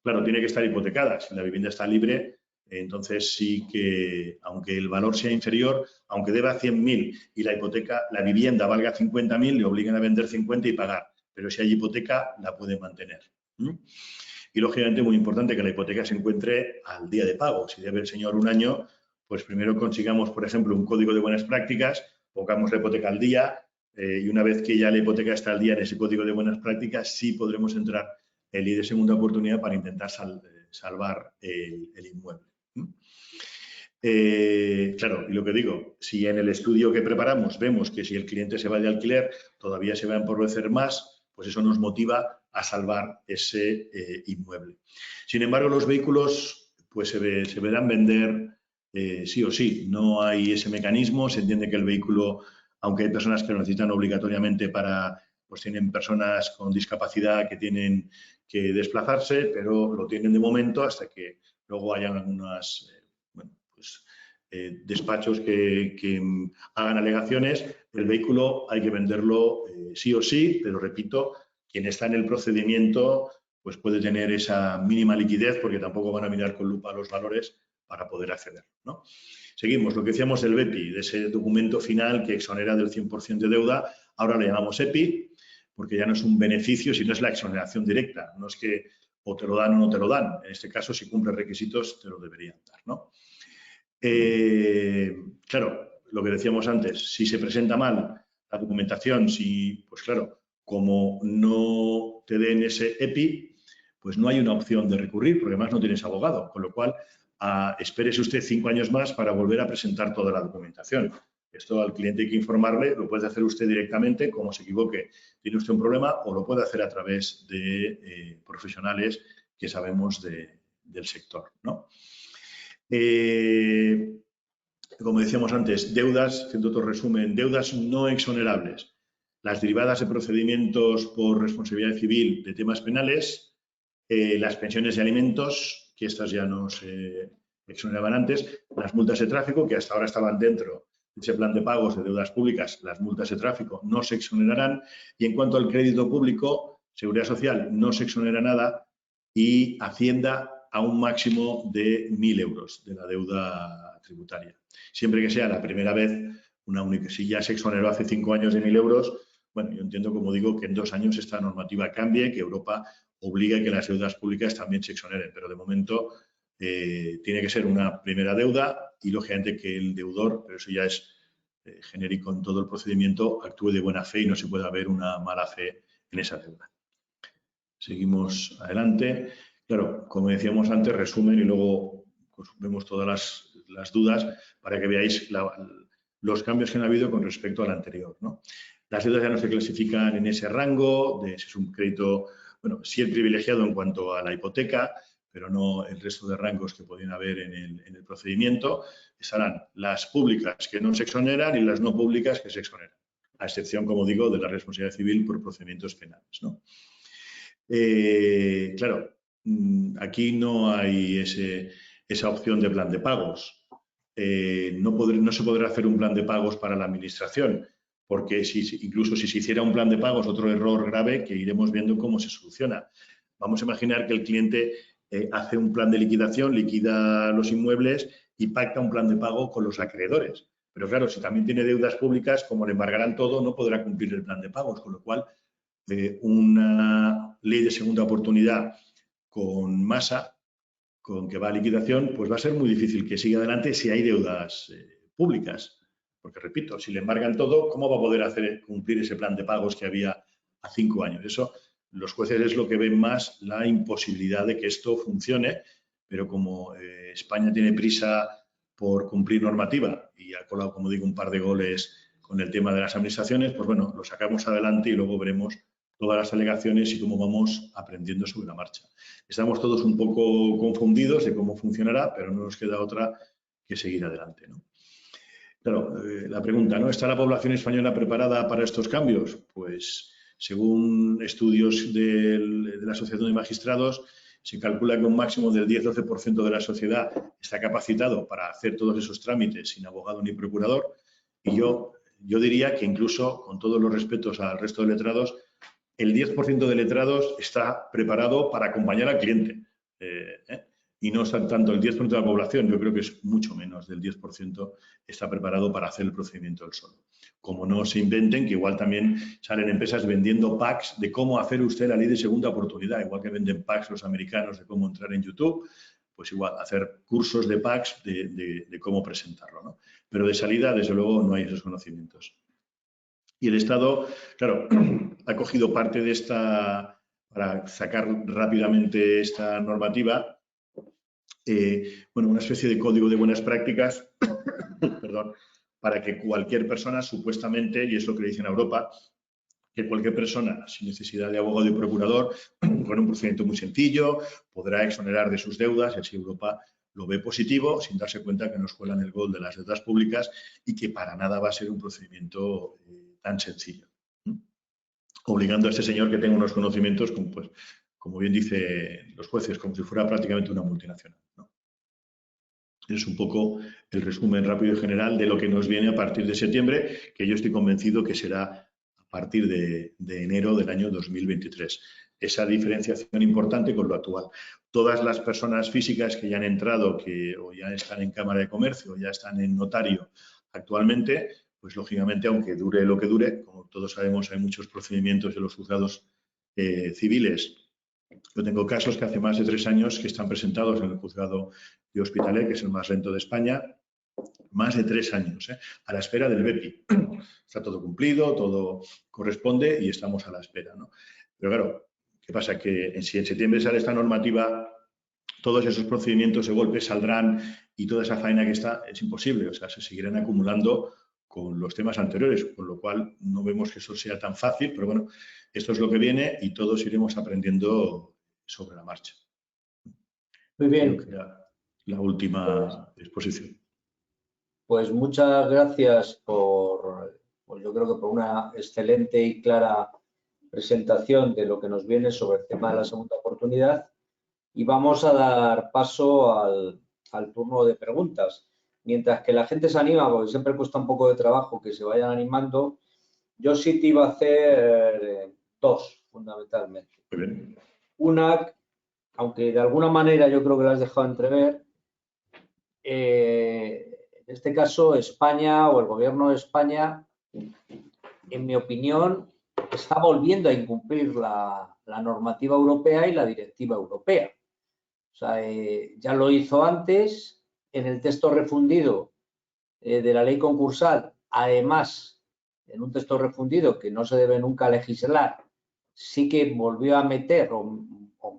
Claro, tiene que estar hipotecada. Si la vivienda está libre, entonces sí que, aunque el valor sea inferior, aunque deba 100.000 y la vivienda valga 50.000, le obligan a vender 50 y pagar. Pero si hay hipoteca, la puede mantener. Y, lógicamente, muy importante que la hipoteca se encuentre al día de pago. Si debe el señor un año, pues primero consigamos, por ejemplo, un código de buenas prácticas, pongamos la hipoteca al día y una vez que ya la hipoteca está al día en ese código de buenas prácticas, sí podremos entrar el I de segunda oportunidad para intentar salvar el inmueble. Claro, y lo que digo, si en el estudio que preparamos vemos que si el cliente se va de alquiler todavía se va a empobrecer más, pues eso nos motiva a salvar ese inmueble. Sin embargo, los vehículos pues se verán vender sí o sí. No hay ese mecanismo. Se entiende que el vehículo, aunque hay personas que lo necesitan obligatoriamente pues tienen personas con discapacidad que tienen que desplazarse, pero lo tienen de momento hasta que luego hayan algunas despachos que hagan alegaciones. El vehículo hay que venderlo sí o sí, pero repito, quien está en el procedimiento pues puede tener esa mínima liquidez porque tampoco van a mirar con lupa los valores para poder acceder, ¿no? Seguimos, lo que decíamos del BEPI, de ese documento final que exonera del 100% de deuda, ahora le llamamos EPI, porque ya no es un beneficio, sino es la exoneración directa. No es que o te lo dan o no te lo dan. En este caso, si cumple requisitos, te lo deberían dar, ¿no? Claro, lo que decíamos antes, si se presenta mal la documentación, pues claro, como no te den ese EPI, pues no hay una opción de recurrir, porque además no tienes abogado, con lo cual espérese usted 5 años más para volver a presentar toda la documentación. Esto al cliente hay que informarle, lo puede hacer usted directamente, como se equivoque, tiene usted un problema, o lo puede hacer a través de profesionales que sabemos del sector, ¿no? Como decíamos antes, deudas, haciendo otro resumen, deudas no exonerables, las derivadas de procedimientos por responsabilidad civil de temas penales, las pensiones de alimentos, que estas ya no se exoneraban antes, las multas de tráfico, que hasta ahora estaban dentro de ese plan de pagos de deudas públicas, las multas de tráfico no se exonerarán, y en cuanto al crédito público, Seguridad Social no se exonera nada y Hacienda a un máximo de 1.000 euros de la deuda tributaria. Siempre que sea la primera vez, una única. Si ya se exoneró hace 5 años de 1.000 euros, bueno, yo entiendo, como digo, que en 2 años esta normativa cambie, que Europa obliga a que las deudas públicas también se exoneren, pero de momento tiene que ser una primera deuda y, lógicamente, que el deudor, pero eso ya es genérico en todo el procedimiento, actúe de buena fe y no se pueda haber una mala fe en esa deuda. Seguimos adelante. Claro, como decíamos antes, resumen y luego pues, vemos todas las dudas para que veáis los cambios que han habido con respecto al anterior, ¿no? Las deudas ya no se clasifican en ese rango de si es un crédito, bueno, sí el privilegiado en cuanto a la hipoteca, pero no el resto de rangos que podían haber en el procedimiento. Estarán las públicas que no se exoneran y las no públicas que se exoneran, a excepción, como digo, de la responsabilidad civil por procedimientos penales, ¿no? Claro, aquí no hay esa opción de plan de pagos. No se podrá hacer un plan de pagos para la administración, porque incluso si se hiciera un plan de pagos, otro error grave que iremos viendo cómo se soluciona. Vamos a imaginar que el cliente hace un plan de liquidación, liquida los inmuebles y pacta un plan de pago con los acreedores. Pero claro, si también tiene deudas públicas, como le embargarán todo, no podrá cumplir el plan de pagos, con lo cual una ley de segunda oportunidad con masa, con que va a liquidación, pues va a ser muy difícil que siga adelante si hay deudas públicas. Porque, repito, si le embargan todo, ¿cómo va a poder cumplir ese plan de pagos que había a 5 años? Eso, los jueces es lo que ven más, la imposibilidad de que esto funcione, pero como España tiene prisa por cumplir normativa y ha colado, como digo, un par de goles con el tema de las administraciones, pues bueno, lo sacamos adelante y luego veremos todas las alegaciones y cómo vamos aprendiendo sobre la marcha. Estamos todos un poco confundidos de cómo funcionará, pero no nos queda otra que seguir adelante, ¿no? Claro, la pregunta, ¿no? ¿Está la población española preparada para estos cambios? Pues, según estudios de la Asociación de Magistrados, se calcula que un máximo del 10-12% de la sociedad está capacitado para hacer todos esos trámites sin abogado ni procurador. Y yo diría que incluso, con todos los respetos al resto de letrados, el 10% de letrados está preparado para acompañar al cliente. Y no tanto el 10% de la población, yo creo que es mucho menos del 10% está preparado para hacer el procedimiento del solo. Como no se inventen, que igual también salen empresas vendiendo packs de cómo hacer usted la ley de segunda oportunidad, igual que venden packs los americanos de cómo entrar en YouTube, pues igual hacer cursos de packs de cómo presentarlo, ¿no? Pero de salida, desde luego, no hay esos conocimientos. Y el Estado, claro, ha cogido parte de esta, para sacar rápidamente esta normativa, bueno, una especie de código de buenas prácticas, perdón, para que cualquier persona, supuestamente, y es lo que le dicen a Europa, que cualquier persona, sin necesidad de abogado y procurador, con un procedimiento muy sencillo, podrá exonerar de sus deudas, y así Europa lo ve positivo, sin darse cuenta que nos cuelan el gol de las deudas públicas y que para nada va a ser un procedimiento tan sencillo. Obligando a este señor que tenga unos conocimientos, como bien dicen los jueces, como si fuera prácticamente una multinacional, ¿no? Es un poco el resumen rápido y general de lo que nos viene a partir de septiembre, que yo estoy convencido que será a partir de enero del año 2023. Esa diferenciación importante con lo actual. Todas las personas físicas que ya han entrado, que o ya están en Cámara de Comercio o ya están en notario actualmente, pues lógicamente, aunque dure lo que dure, como todos sabemos, hay muchos procedimientos de los juzgados civiles. Yo tengo casos que hace más de 3 años que están presentados en el juzgado de Hospitalet, que es el más lento de España, más de 3 años, a la espera del BEPI. Está todo cumplido, todo corresponde y estamos a la espera, ¿no? Pero claro, ¿qué pasa? Que si en septiembre sale esta normativa, todos esos procedimientos de golpe saldrán y toda esa faena que está es imposible, o sea, se seguirán acumulando con los temas anteriores, con lo cual no vemos que eso sea tan fácil, pero bueno, esto es lo que viene y todos iremos aprendiendo sobre la marcha. Muy bien. Creo que era la última exposición. Pues muchas gracias yo creo que por una excelente y clara presentación de lo que nos viene sobre el tema de la segunda oportunidad. Y vamos a dar paso al turno de preguntas. Mientras que la gente se anima, porque siempre cuesta un poco de trabajo que se vayan animando, yo sí te iba a hacer 2, fundamentalmente. Muy bien. Una, aunque de alguna manera yo creo que la has dejado entrever, en este caso España o el Gobierno de España, en mi opinión, está volviendo a incumplir la normativa europea y la directiva europea. O sea, ya lo hizo antes en el texto refundido de la ley concursal. Además, en un texto refundido que no se debe nunca legislar, sí que volvió a meter o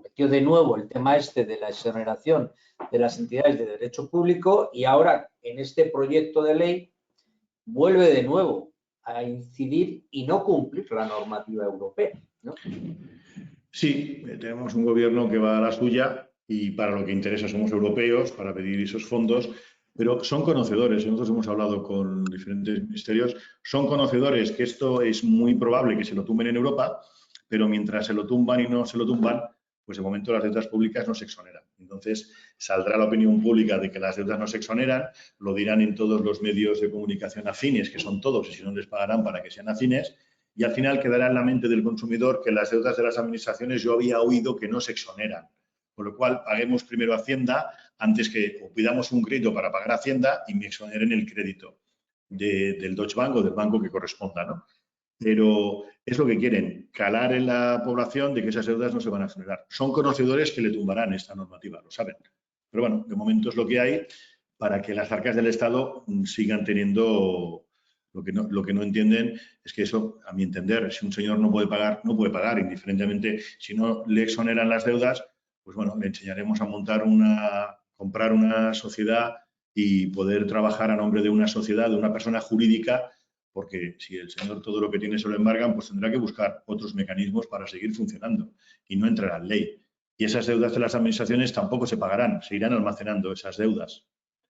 metió de nuevo el tema este de la exoneración de las entidades de derecho público y ahora en este proyecto de ley vuelve de nuevo a incidir y no cumplir la normativa europea, ¿no? Sí, tenemos un gobierno que va a la suya y para lo que interesa somos europeos, para pedir esos fondos, pero son conocedores, nosotros hemos hablado con diferentes ministerios, son conocedores que esto es muy probable que se lo tumben en Europa, pero mientras se lo tumban y no se lo tumban, pues de momento las deudas públicas no se exoneran. Entonces saldrá la opinión pública de que las deudas no se exoneran, lo dirán en todos los medios de comunicación afines, que son todos, y si no les pagarán para que sean afines, y al final quedará en la mente del consumidor que las deudas de las administraciones yo había oído que no se exoneran. Con lo cual, paguemos primero Hacienda antes que o pidamos un crédito para pagar Hacienda y me exoneren el crédito del Deutsche Bank o del banco que corresponda, ¿no? Pero es lo que quieren, calar en la población de que esas deudas no se van a exonerar. Son conocedores que le tumbarán esta normativa, lo saben. Pero bueno, de momento es lo que hay para que las arcas del Estado sigan teniendo. Lo que no entienden es que eso, a mi entender, si un señor no puede pagar, indiferentemente, si no le exoneran las deudas, pues bueno, le enseñaremos a comprar una sociedad y poder trabajar a nombre de una sociedad, de una persona jurídica, porque si el señor todo lo que tiene se lo embargan, pues tendrá que buscar otros mecanismos para seguir funcionando y no entrará en ley. Y esas deudas de las administraciones tampoco se pagarán, se irán almacenando esas deudas.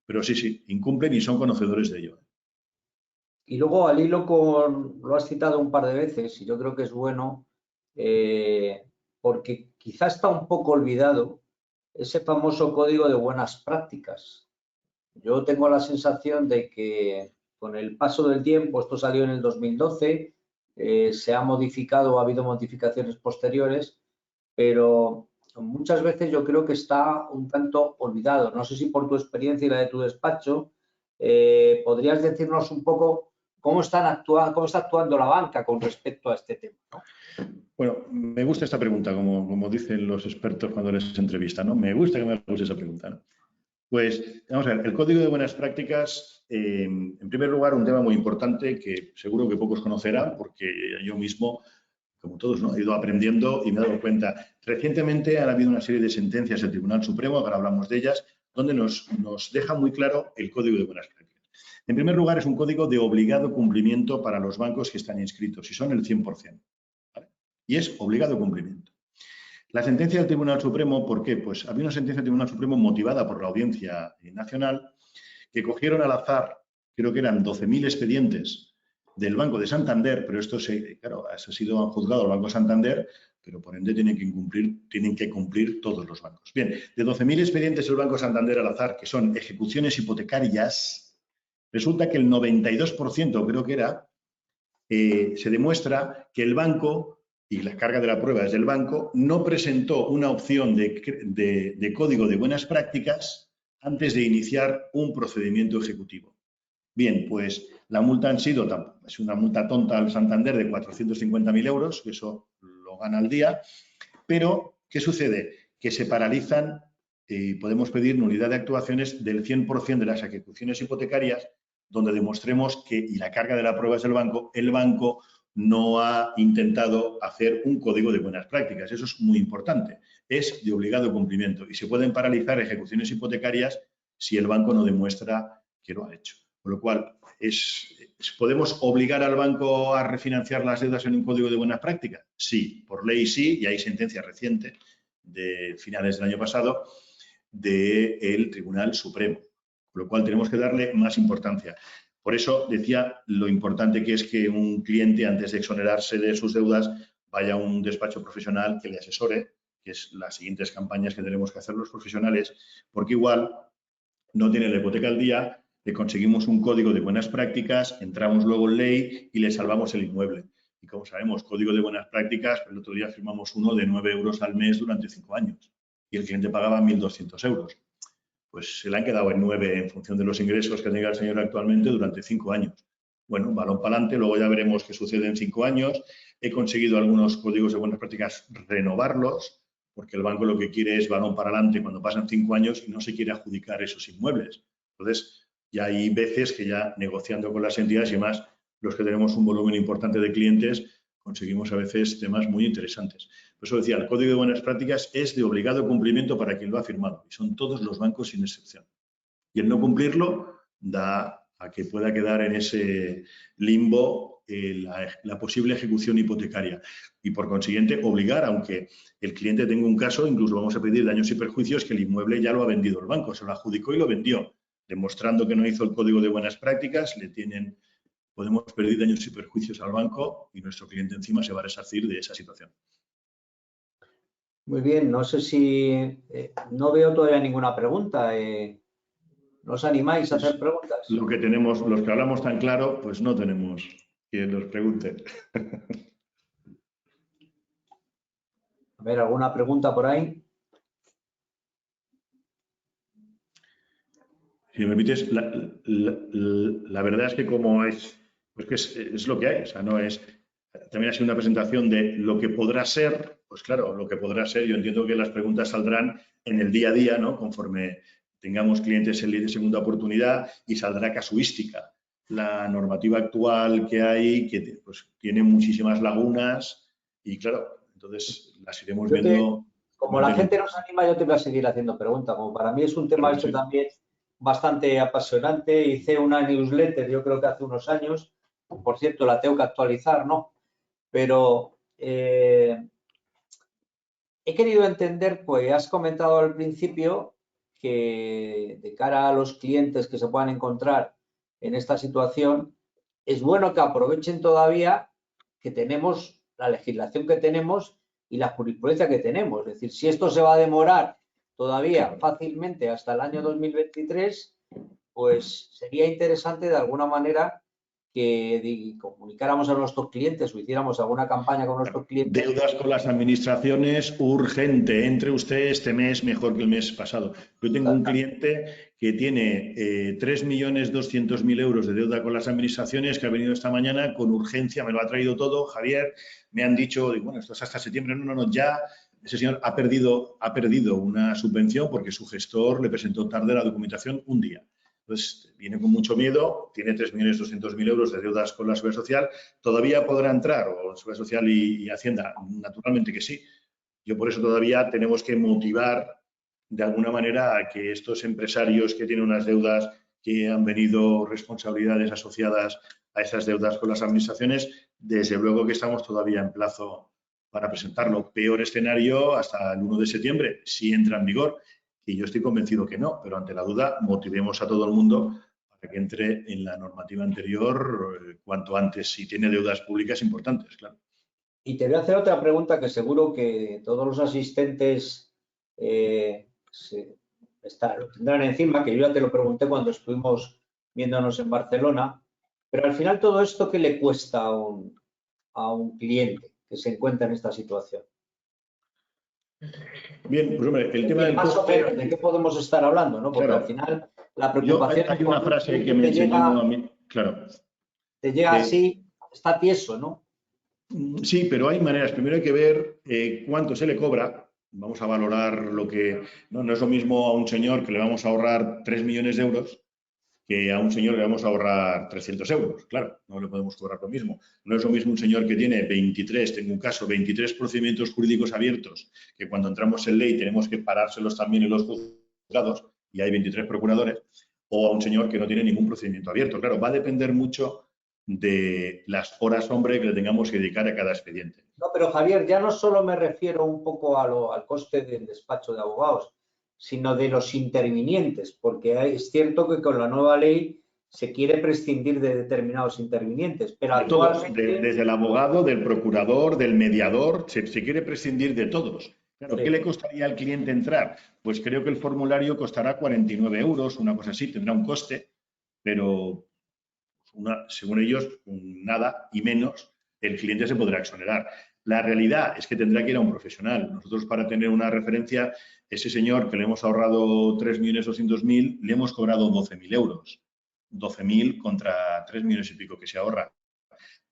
Pero sí, incumplen y son conocedores de ello. Y luego, al hilo lo has citado un par de veces y yo creo que es bueno porque quizá está un poco olvidado ese famoso código de buenas prácticas. Yo tengo la sensación de que con el paso del tiempo, esto salió en el 2012, se ha modificado, ha habido modificaciones posteriores, pero muchas veces yo creo que está un tanto olvidado. No sé si por tu experiencia y la de tu despacho, podrías decirnos un poco cómo está actuando la banca con respecto a este tema, ¿no? Bueno, me gusta esta pregunta, como dicen los expertos cuando les entrevistan, ¿no? Me gusta que me hagas esa pregunta, ¿no? Pues, vamos a ver, el Código de Buenas Prácticas, en primer lugar, un tema muy importante que seguro que pocos conocerán, porque yo mismo, como todos, ¿no?, he ido aprendiendo y me he dado cuenta. Recientemente ha habido una serie de sentencias del Tribunal Supremo, ahora hablamos de ellas, donde nos deja muy claro el Código de Buenas Prácticas. En primer lugar, es un código de obligado cumplimiento para los bancos que están inscritos, y son el 100%. ¿Vale? Y es obligado cumplimiento. La sentencia del Tribunal Supremo, ¿por qué? Pues había una sentencia del Tribunal Supremo motivada por la Audiencia Nacional que cogieron al azar, creo que eran 12.000 expedientes del Banco de Santander, pero esto claro, ha sido juzgado el Banco Santander, pero por ende tienen que cumplir todos los bancos. Bien, de 12.000 expedientes del Banco Santander al azar, que son ejecuciones hipotecarias, resulta que el 92%, creo que era, se demuestra que el banco, y la carga de la prueba es del banco, no presentó una opción de código de buenas prácticas antes de iniciar un procedimiento ejecutivo. Bien, pues la multa es una multa tonta al Santander de 450.000 euros, que eso lo gana al día, pero ¿qué sucede? Que se paralizan y podemos pedir nulidad de actuaciones del 100% de las ejecuciones hipotecarias, donde demostremos que, y la carga de la prueba es del banco, el banco no ha intentado hacer un código de buenas prácticas. Eso es muy importante. Es de obligado cumplimiento y se pueden paralizar ejecuciones hipotecarias si el banco no demuestra que lo ha hecho. Con lo cual, ¿podemos obligar al banco a refinanciar las deudas en un código de buenas prácticas? Sí, por ley sí, y hay sentencia reciente de finales del año pasado del Tribunal Supremo, con lo cual tenemos que darle más importancia. Por eso decía lo importante que es que un cliente, antes de exonerarse de sus deudas, vaya a un despacho profesional que le asesore, que es las siguientes campañas que tenemos que hacer los profesionales, porque igual no tiene la hipoteca al día, le conseguimos un código de buenas prácticas, entramos luego en ley y le salvamos el inmueble. Y como sabemos, código de buenas prácticas, el otro día firmamos uno de 9 euros al mes durante 5 años y el cliente pagaba 1.200 euros. Pues se le han quedado en 9 en función de los ingresos que tenga el señor actualmente durante 5 años. Bueno, balón para adelante, luego ya veremos qué sucede en 5 años. He conseguido algunos códigos de buenas prácticas renovarlos, porque el banco lo que quiere es balón para adelante cuando pasan 5 años y no se quiere adjudicar esos inmuebles. Entonces, ya hay veces que ya negociando con las entidades y demás, los que tenemos un volumen importante de clientes, conseguimos a veces temas muy interesantes. Por eso decía, el Código de Buenas Prácticas es de obligado cumplimiento para quien lo ha firmado, y son todos los bancos sin excepción. Y el no cumplirlo da a que pueda quedar en ese limbo la posible ejecución hipotecaria y, por consiguiente, obligar, aunque el cliente tenga un caso, incluso vamos a pedir daños y perjuicios, que el inmueble ya lo ha vendido el banco, se lo adjudicó y lo vendió, demostrando que no hizo el Código de Buenas Prácticas, podemos pedir daños y perjuicios al banco y nuestro cliente encima se va a resarcir de esa situación. Muy bien, no sé si no veo todavía ninguna pregunta. ¿No os animáis a hacer preguntas? Lo que tenemos, los que hablamos tan claro, pues no tenemos quien nos pregunte. A ver, ¿alguna pregunta por ahí? Si me permites, la verdad es que como es, pues que es lo que hay, o sea, no es, también ha sido una presentación de lo que podrá ser, pues claro, lo que podrá ser, yo entiendo que las preguntas saldrán en el día a día, ¿no? Conforme tengamos clientes en ley de segunda oportunidad y saldrá casuística. La normativa actual que hay, que pues, tiene muchísimas lagunas y claro, entonces las iremos viendo. Como la gente nos anima, yo te voy a seguir haciendo preguntas. Como para mí es un tema Claro que sí. también bastante apasionante. Hice una newsletter, yo creo que hace unos años, por cierto, la tengo que actualizar, ¿no? Pero he querido entender, pues has comentado al principio que de cara a los clientes que se puedan encontrar en esta situación, es bueno que aprovechen todavía que tenemos la legislación que tenemos y la jurisprudencia que tenemos. Es decir, si esto se va a demorar todavía fácilmente hasta el año 2023, pues sería interesante de alguna manera que comunicáramos a nuestros clientes o hiciéramos alguna campaña con nuestros clientes. Deudas con las administraciones, urgente. Entre usted este mes mejor que el mes pasado. Yo tengo un cliente que tiene 3.200.000 euros de deuda con las administraciones, que ha venido esta mañana con urgencia, me lo ha traído todo. Javier, me han dicho, bueno, esto es hasta septiembre. No, ya. Ese señor ha perdido una subvención porque su gestor le presentó tarde la documentación un día. Entonces, viene con mucho miedo, tiene 3.200.000 euros de deudas con la Seguridad Social. ¿Todavía podrá entrar? O Seguridad Social y Hacienda, naturalmente que sí. Yo por eso todavía tenemos que motivar de alguna manera a que estos empresarios que tienen unas deudas, que han venido responsabilidades asociadas a esas deudas con las administraciones, desde luego que estamos todavía en plazo para presentarlo. Peor escenario hasta el 1 de septiembre, si entra en vigor. Y yo estoy convencido que no, pero ante la duda motivemos a todo el mundo para que entre en la normativa anterior cuanto antes, si tiene deudas públicas importantes, claro. Y te voy a hacer otra pregunta que seguro que todos los asistentes lo tendrán encima, que yo ya te lo pregunté cuando estuvimos viéndonos en Barcelona, pero al final todo esto, ¿qué le cuesta a un cliente que se encuentra en esta situación? Bien, pues hombre, el tema del más coste... o menos, ¿de qué podemos estar hablando? ¿No? Porque claro, al final la preocupación... Hay una frase que me enseñó a mí, claro. Te llega así, está tieso, ¿no? Sí, pero hay maneras. Primero hay que ver cuánto se le cobra. Vamos a valorar lo que... No es lo mismo a un señor que le vamos a ahorrar 3 millones de euros que a un señor le vamos a ahorrar 300 euros. Claro, no le podemos cobrar lo mismo. No es lo mismo un señor que tiene 23, tengo un caso, 23 procedimientos jurídicos abiertos, que cuando entramos en ley tenemos que parárselos también en los juzgados, y hay 23 procuradores, o a un señor que no tiene ningún procedimiento abierto. Claro, va a depender mucho de las horas hombre que le tengamos que dedicar a cada expediente. No, pero Javier, ya no solo me refiero un poco al coste del despacho de abogados, sino de los intervinientes, porque es cierto que con la nueva ley se quiere prescindir de determinados intervinientes, pero de todos, desde el abogado, del procurador, del mediador, se quiere prescindir de todos. Claro, sí. ¿Qué le costaría al cliente entrar? Pues creo que el formulario costará 49 euros, una cosa así, tendrá un coste, pero según ellos, nada y menos, el cliente se podrá exonerar. La realidad es que tendrá que ir a un profesional. Nosotros, para tener una referencia, ese señor que le hemos ahorrado 3.200.000, le hemos cobrado 12.000 euros. 12.000 contra 3 millones y pico que se ahorra.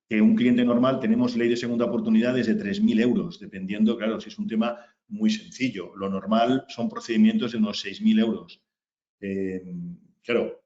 Que un cliente normal tenemos ley de segunda oportunidad desde 3.000 euros, dependiendo, claro, si es un tema muy sencillo. Lo normal son procedimientos de unos 6.000 euros. Claro,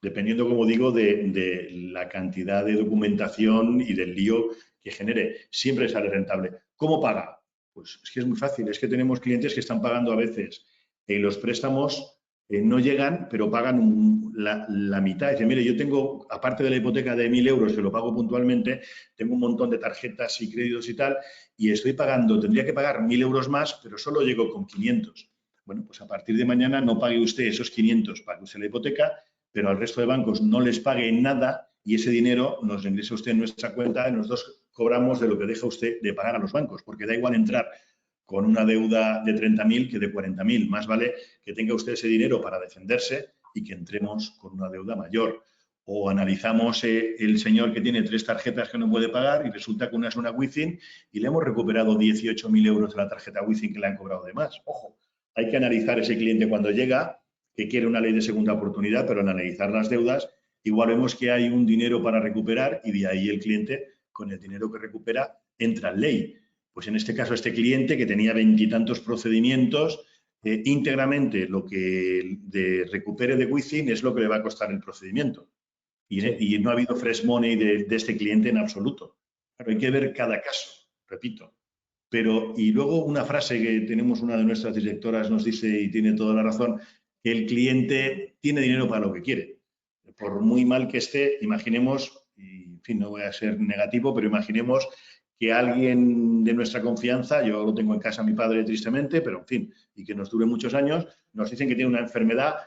dependiendo, como digo, de la cantidad de documentación y del lío que genere. Siempre sale rentable. ¿Cómo paga? Pues es que es muy fácil. Es que tenemos clientes que están pagando a veces los préstamos no llegan, pero pagan la mitad. Dice, mire, yo tengo, aparte de la hipoteca de 1.000 euros, que lo pago puntualmente, tengo un montón de tarjetas y créditos y tal, y estoy pagando, tendría que pagar 1.000 euros más, pero solo llego con 500. Bueno, pues a partir de mañana no pague usted esos 500, pague usted la hipoteca, pero al resto de bancos no les pague nada y ese dinero nos lo ingresa usted en nuestra cuenta y nosotros cobramos de lo que deja usted de pagar a los bancos, porque da igual entrar con una deuda de 30.000 que de 40.000. Más vale que tenga usted ese dinero para defenderse y que entremos con una deuda mayor. O analizamos el señor que tiene 3 tarjetas que no puede pagar y resulta que una es una Wizzing y le hemos recuperado 18.000 euros de la tarjeta Wizzing que le han cobrado de más. Ojo, hay que analizar ese cliente cuando llega, que quiere una ley de segunda oportunidad, pero al analizar las deudas, igual vemos que hay un dinero para recuperar y de ahí el cliente, con el dinero que recupera, entra en ley. Pues en este caso, este cliente que tenía 20 y tantos procedimientos, íntegramente lo que recupere de Wizzing es lo que le va a costar el procedimiento. Y no ha habido fresh money de este cliente en absoluto. Claro, hay que ver cada caso, repito. Pero, y luego una frase que tenemos, una de nuestras directoras nos dice, y tiene toda la razón, que el cliente tiene dinero para lo que quiere. Por muy mal que esté, imaginemos, y en fin, no voy a ser negativo, pero imaginemos que alguien de nuestra confianza, yo lo tengo en casa a mi padre tristemente, pero en fin, y que nos dure muchos años, nos dicen que tiene una enfermedad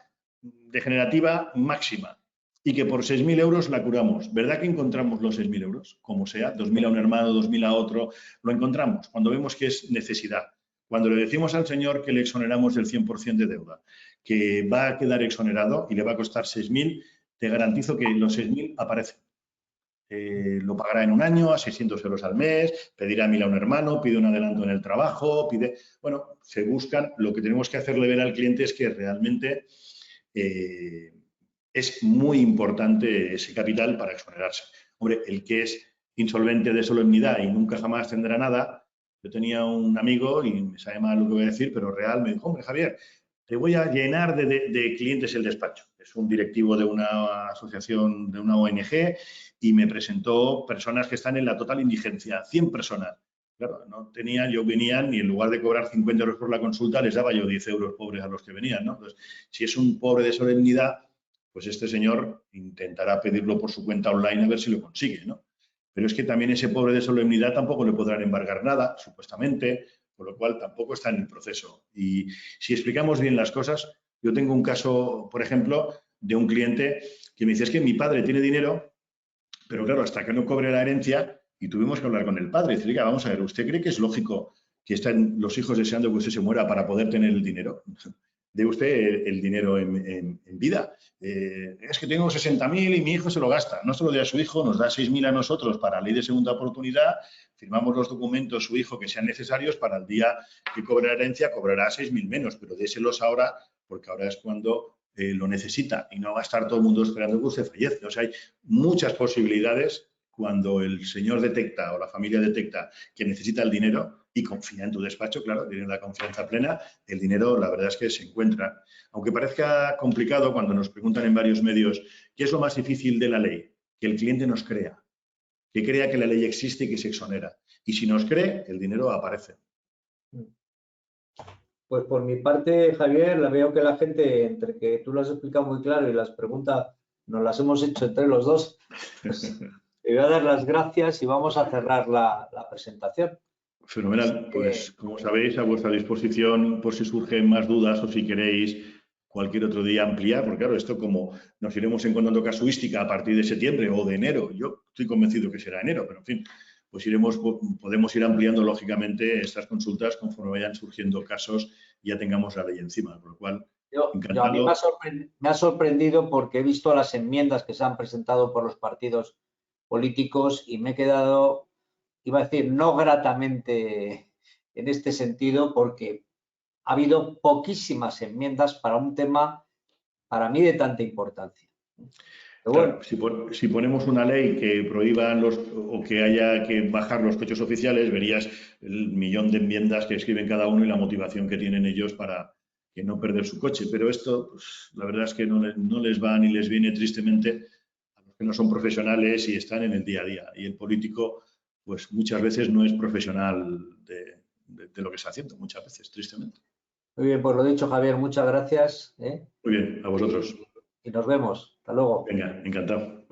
degenerativa máxima y que por 6.000 euros la curamos. ¿Verdad que encontramos los 6.000 euros? Como sea, 2.000 a un hermano, 2.000 a otro, lo encontramos cuando vemos que es necesidad. Cuando le decimos al señor que le exoneramos del 100% de deuda, que va a quedar exonerado y le va a costar 6.000, te garantizo que los 6.000 aparecen. Lo pagará en un año a 600 euros al mes, pedirá 1.000 a un hermano, pide un adelanto en el trabajo, pide... Bueno, se buscan. Lo que tenemos que hacerle ver al cliente es que realmente es muy importante ese capital para exonerarse. Hombre, el que es insolvente de solemnidad y nunca jamás tendrá nada. Yo tenía un amigo, y me sabe mal lo que voy a decir, pero real, me dijo, hombre, Javier, te voy a llenar de clientes el despacho. Es un directivo de una asociación, de una ONG, y me presentó personas que están en la total indigencia, 100 personas. Claro, no tenían, yo venían y en lugar de cobrar 50 euros por la consulta, les daba yo 10 euros pobres a los que venían, ¿no? Entonces, si es un pobre de solemnidad, pues este señor intentará pedirlo por su cuenta online a ver si lo consigue, ¿no? Pero es que también ese pobre de solemnidad tampoco le podrán embargar nada, supuestamente, con lo cual tampoco está en el proceso. Y si explicamos bien las cosas, yo tengo un caso, por ejemplo, de un cliente que me dice, es que mi padre tiene dinero, pero claro, hasta que no cobre la herencia, y tuvimos que hablar con el padre, y decirle, vamos a ver, ¿usted cree que es lógico que estén los hijos deseando que usted se muera para poder tener el dinero? De usted el dinero en vida. Es que tengo 60.000 y mi hijo se lo gasta. No se lo dé a su hijo, nos da 6.000 a nosotros para ley de segunda oportunidad, firmamos los documentos su hijo que sean necesarios para el día que cobre la herencia, cobrará 6.000 menos, pero déselos ahora, porque ahora es cuando lo necesita y no va a estar todo el mundo esperando que usted fallezca. O sea, hay muchas posibilidades cuando el señor detecta o la familia detecta que necesita el dinero y confía en tu despacho, claro, tiene la confianza plena, el dinero la verdad es que se encuentra. Aunque parezca complicado cuando nos preguntan en varios medios qué es lo más difícil de la ley, que el cliente nos crea, que crea que la ley existe y que se exonera. Y si nos cree, el dinero aparece. Pues por mi parte, Javier, la veo que la gente, entre que tú lo has explicado muy claro y las preguntas nos las hemos hecho entre los dos, pues te voy a dar las gracias y vamos a cerrar la presentación. Fenomenal. Pues, como sabéis, a vuestra disposición por si surgen más dudas o si queréis cualquier otro día ampliar, porque claro, esto como nos iremos encontrando casuística a partir de septiembre o de enero, yo estoy convencido que será enero, pero en fin, pues podemos ir ampliando lógicamente estas consultas conforme vayan surgiendo casos y ya tengamos la ley encima, por lo cual, encantado. A mí me ha sorprendido porque he visto las enmiendas que se han presentado por los partidos políticos y me he quedado, iba a decir, no gratamente en este sentido, porque ha habido poquísimas enmiendas para un tema, para mí, de tanta importancia. Pero claro, bueno, si ponemos una ley que prohíba o que haya que bajar los coches oficiales, verías el millón de enmiendas que escriben cada uno y la motivación que tienen ellos para que no perder su coche. Pero esto, pues, la verdad es que no les va ni les viene tristemente a los que no son profesionales y están en el día a día. Y el político, pues muchas veces no es profesional de lo que está haciendo, muchas veces, tristemente. muy bien, pues lo dicho, Javier, muchas gracias. Muy bien, a vosotros. Y nos vemos. Hasta luego. Venga, encantado.